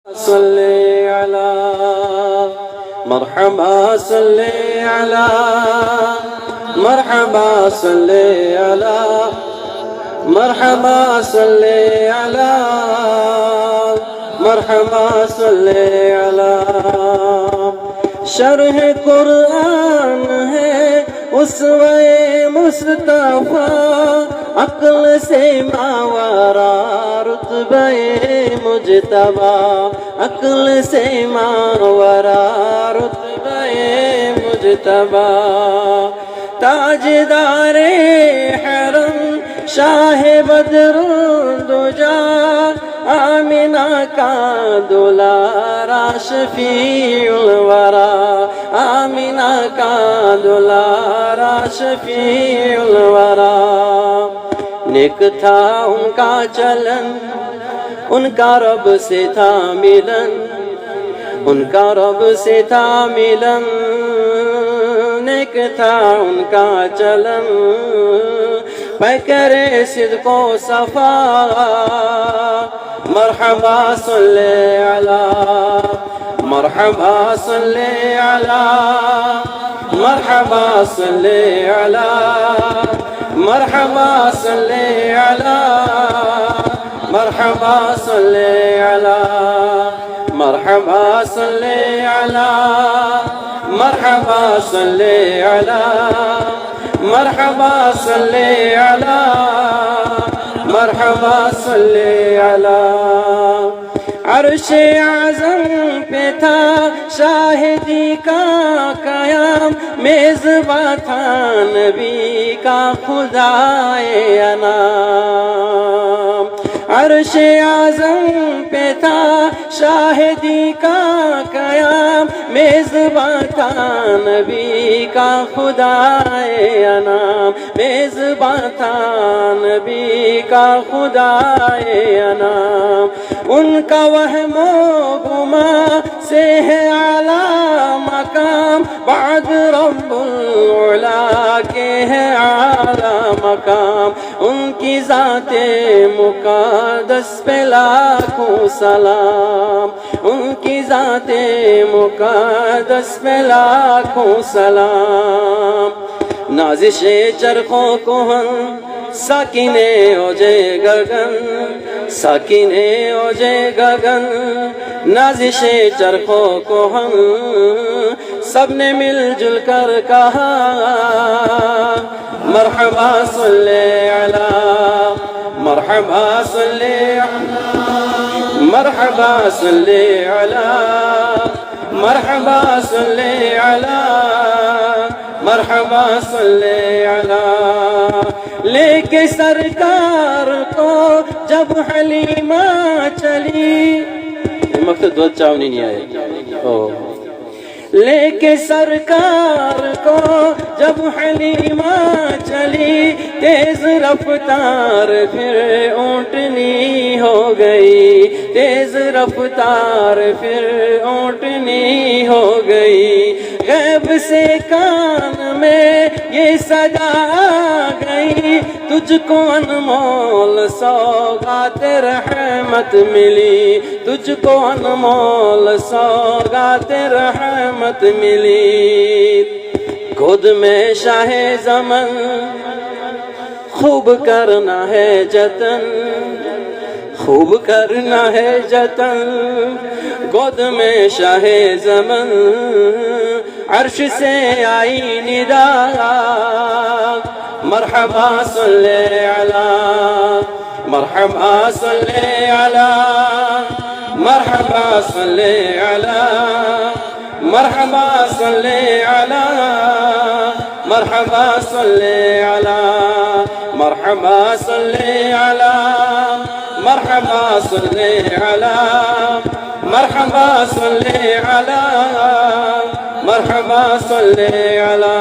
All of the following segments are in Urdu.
صلی علی مرحبا صلی علی مرحبا صلی علی مرحبا صلی علی مرحبا صلی علی شرح قرآن ہے اسوہ مصطفیٰ عقل سے ماورا رتبہ مجتبی عقل سے ماورا رتبہ مجتبی تاجدار حرم شاہ بدر دجا آمینہ کا دلارا شفیع الورا آمینہ کا دلارا شفیع الورا نیک تھا ان کا چلن ان کا رب سے تھا ملن ان کا رب سے تھا ملن نیک تھا ان کا چلن پیکر صدق و صفا مرحبا صلی علی مرحبا صلی علی مرحبا صلی علی مرحبا صلی علی مرحبا صلی علی مرحبا صلی علی مرحبا صلی علی مرحبا صلی علی مرحبا صلی علی عرش اعظم پہ تھا شاہدی کا قیام میزباں تھا نبی کا خدائے انام عرش اعظم پہ تھا شاہدی کا قیام میزباں تھا نبی کا خدائے انام میزباں تھا نبی کا خدائے انام ان کا وہم و گما سے ہے اعلیٰ مقام بعد رب العلا کے ہے اعلیٰ مقام ان کی ذات مقدس پہ لاکھوں سلام ان کی ذات مقدس پہ لاکھوں سلام نازش چرخوں کوہن ساکن اوجے گگن ساکن اوجے گگن نازش چرخوں کوہن سب نے مل جل کر کہا مرحبا صلی علی مرحبا صلی علی مرحبا صلی علی مرحبا صلی علی مرحبا صلی علی لے کے سرکار کو جب حلیمہ چلی مقصد دو چاونی نہیں آئے لے کے سرکار کو جب حلیمہ چلی تیز رفتار پھر اونٹنی ہو گئی تیز رفتار پھر اونٹنی ہو گئی غیب سے کان میں یہ صدا آ گئی تجھ کو انمول سوغات رحمت ملی تجھ کو انمول سوغات رحمت ملی خود میں شاہ زمن خوب کرنا ہے جتن خوب کرنا ہے جتن گود میں شاہ زمن عرش سے آئی ندا مرحبا صلی علی مرحبا صلی علی مرحبا صلی علی مرحبا صلی علی مرحبا صلی علی مرحبا صلی علی مرحبا صلی علی مرحبا صلی علی مرحبا صلی علی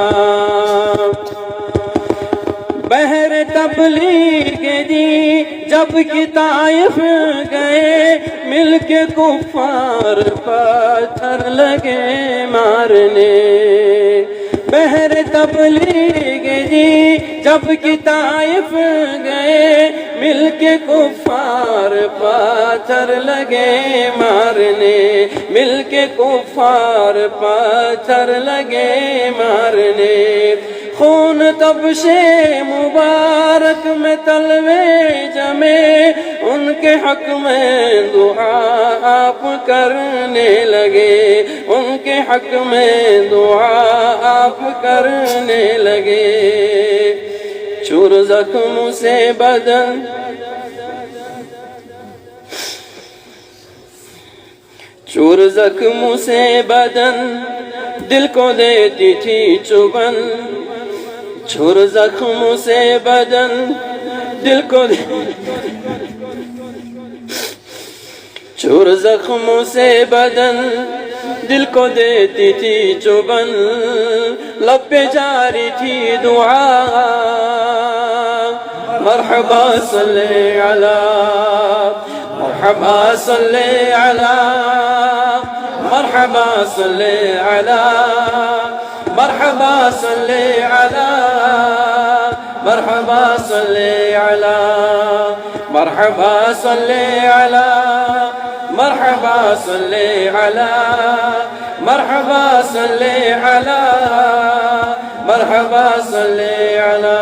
بہر تبلیغ دی جب کہ طائف گئے مل کے کفار پتھر لگے مارنے بہر تبلیغ جی جب کہ طائف گئے مل کے کفار پاتھر لگے مارنے مل کے کفار پاتھر لگے مارنے خون تبشے مبارک میں تلوے جمے ان کے حق میں دعا آپ کرنے لگے ان کے حق میں دعا آپ کرنے لگے چور زخم سے بدن چور زخم سے بدن دل کو دیتی تھی چبھن چور زخم سے بدن دل کو چور زخم سے بدن دل کو دیتی تھی چبھن لب پہ جاری تھی دعا مرحبا صلی علی مرحبا صلی علی مرحبا صلی علی مرحبا صلی علی مرحبا صلی علی مرحبا صلی علی مرحبا صلی علی مرحبا صلی علی مرحبا صلی علی